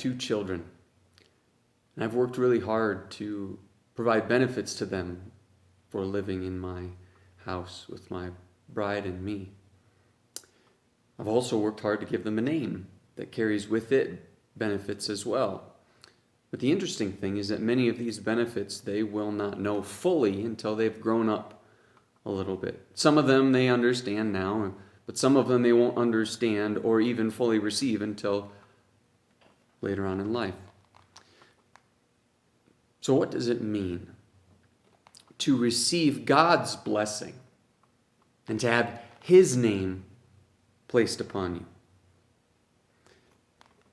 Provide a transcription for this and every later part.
2 children, and I've worked really hard to provide benefits to them for living in my house with my bride and me. I've also worked hard to give them a name that carries with it benefits as well. But the interesting thing is that many of these benefits they will not know fully until they've grown up a little bit. Some of them they understand now, but some of them they won't understand or even fully receive until later on in life. So what does it mean to receive God's blessing and to have His name placed upon you?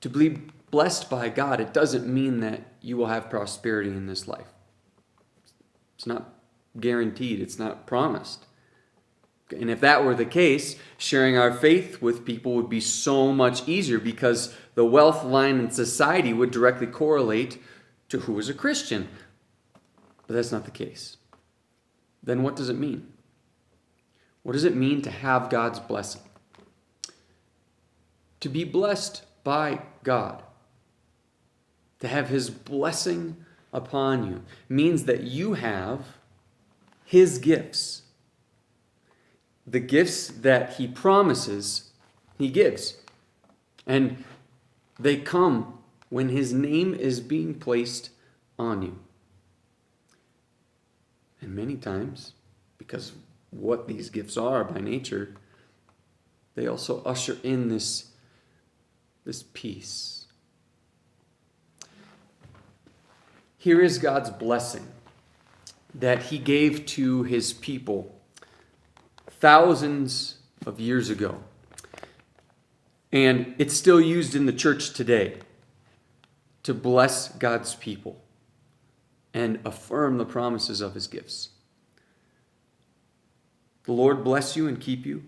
To be blessed by God, it doesn't mean that you will have prosperity in this life. It's not guaranteed. It's not promised. And if that were the case, sharing our faith with people would be so much easier because the wealth line in society would directly correlate to who is a Christian. But that's not the case. Then what does it mean? What does it mean to have God's blessing? To be blessed by God, to have His blessing upon you, means that you have His gifts. The gifts that He promises, He gives. And they come when His name is being placed on you. And many times, because of what these gifts are by nature, they also usher in this peace. Here is God's blessing that He gave to His people thousands of years ago. And it's still used in the church today to bless God's people and affirm the promises of His gifts. The Lord bless you and keep you.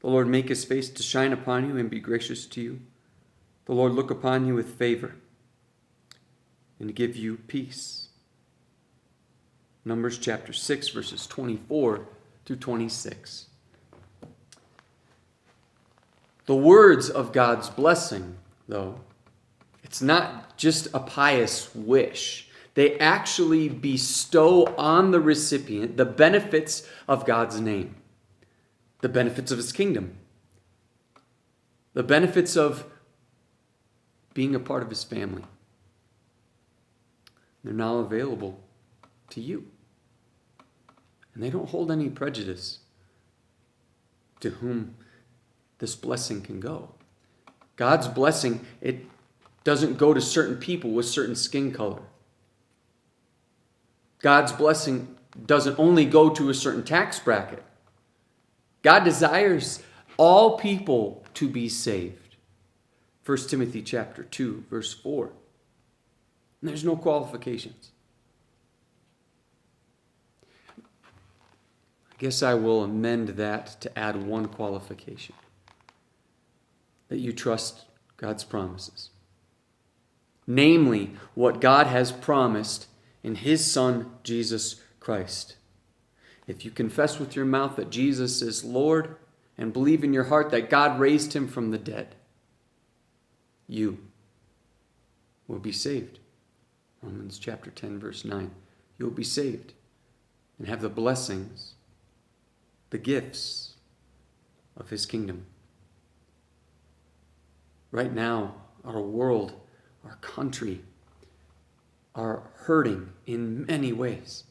The Lord make His face to shine upon you and be gracious to you. The Lord look upon you with favor and give you peace. Numbers chapter 6, verses 24 through 26. The words of God's blessing, though, it's not just a pious wish. They actually bestow on the recipient the benefits of God's name, the benefits of His kingdom, the benefits of being a part of His family. They're now available to you. And they don't hold any prejudice to whom this blessing can go. God's blessing, it doesn't go to certain people with certain skin color. God's blessing doesn't only go to a certain tax bracket. God desires all people to be saved. 1 Timothy chapter 2, verse 4. And there's no qualifications. I guess I will amend that to add one qualification. That you trust God's promises. Namely, what God has promised in His Son, Jesus Christ. If you confess with your mouth that Jesus is Lord and believe in your heart that God raised Him from the dead, you will be saved. Romans chapter 10, verse 9. You will be saved and have the blessings, the gifts of His kingdom. Right now, our world, our country, are hurting in many ways.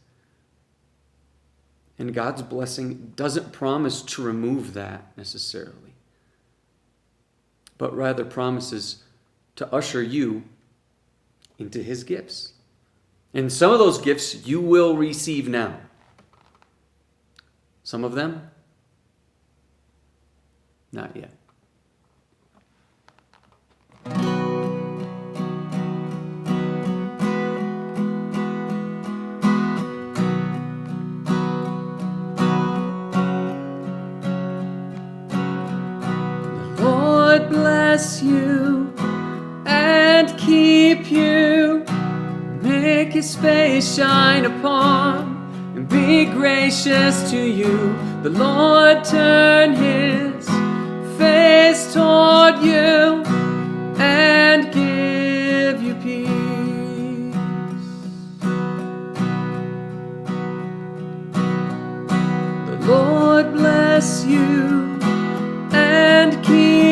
And God's blessing doesn't promise to remove that necessarily, but rather promises to usher you into His gifts. And some of those gifts you will receive now. Some of them, not yet. The Lord bless you and keep you, make His face shine upon and be gracious to you. The Lord turn His face toward you and give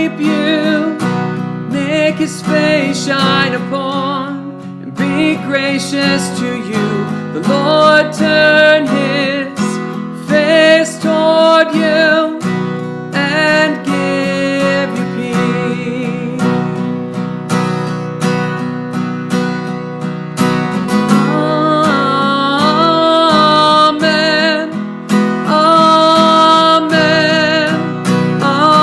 keep you, make his face shine upon, and be gracious to you. The Lord turn his face toward you and give you peace. Amen. Amen. Amen. Amen.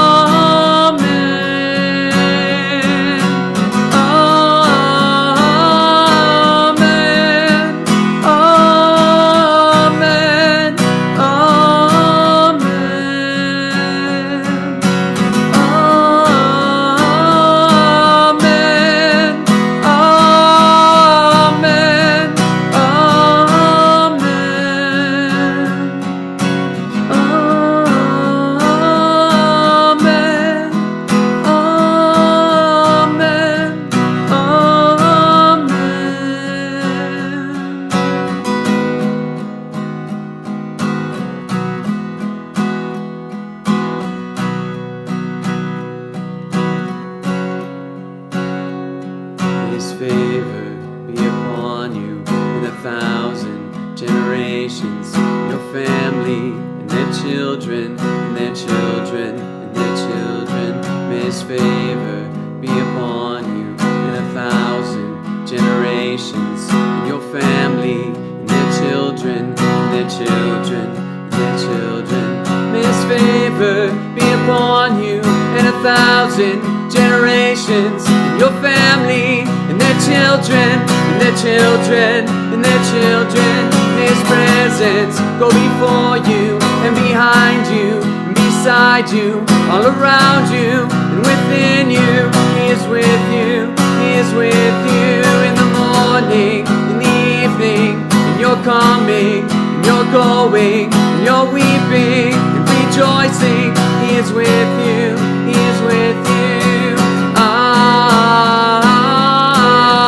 His favor be upon you in 1,000 generations, your family and their children and their children and their children. May his favor be upon you in 1,000 generations, and your family and their children and their children and their children. May his favor be upon you in 1,000 generations, and your family and their children and their children and their children. May his presence go before you and behind you and beside you, all around you and within you. He is with you, he is with you in the morning, in the evening, and you're coming, and you're going, and you're weeping and rejoicing. He is with you, he is with you.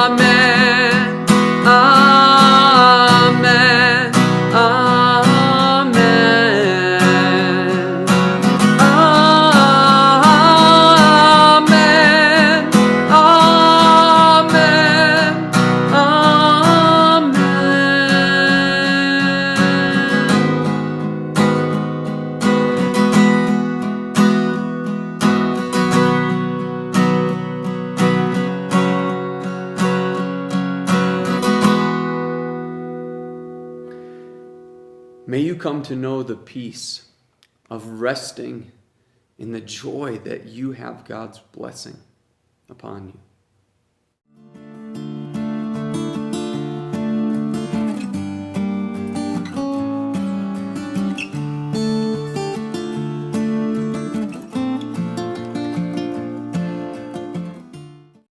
Amen. Amen. Amen. Amen. Amen. May you come to know the peace of resting in the joy that you have God's blessing upon you.